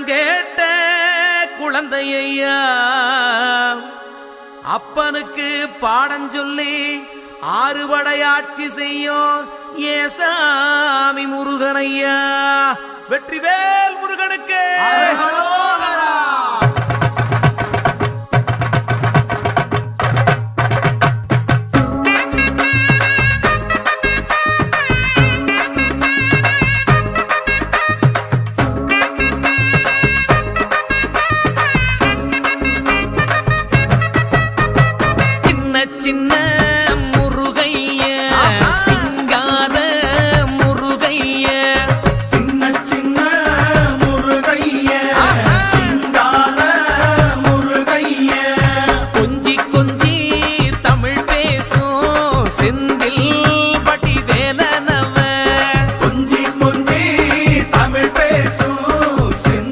வரம் கேட்ட குழந்தையா அப்பனுக்கு பாடம் சொல்லி ஆறுபடையாட்சி செய்யும் ஏசாமி முருகனையா. வெற்றிவேல் முருகனுக்கு.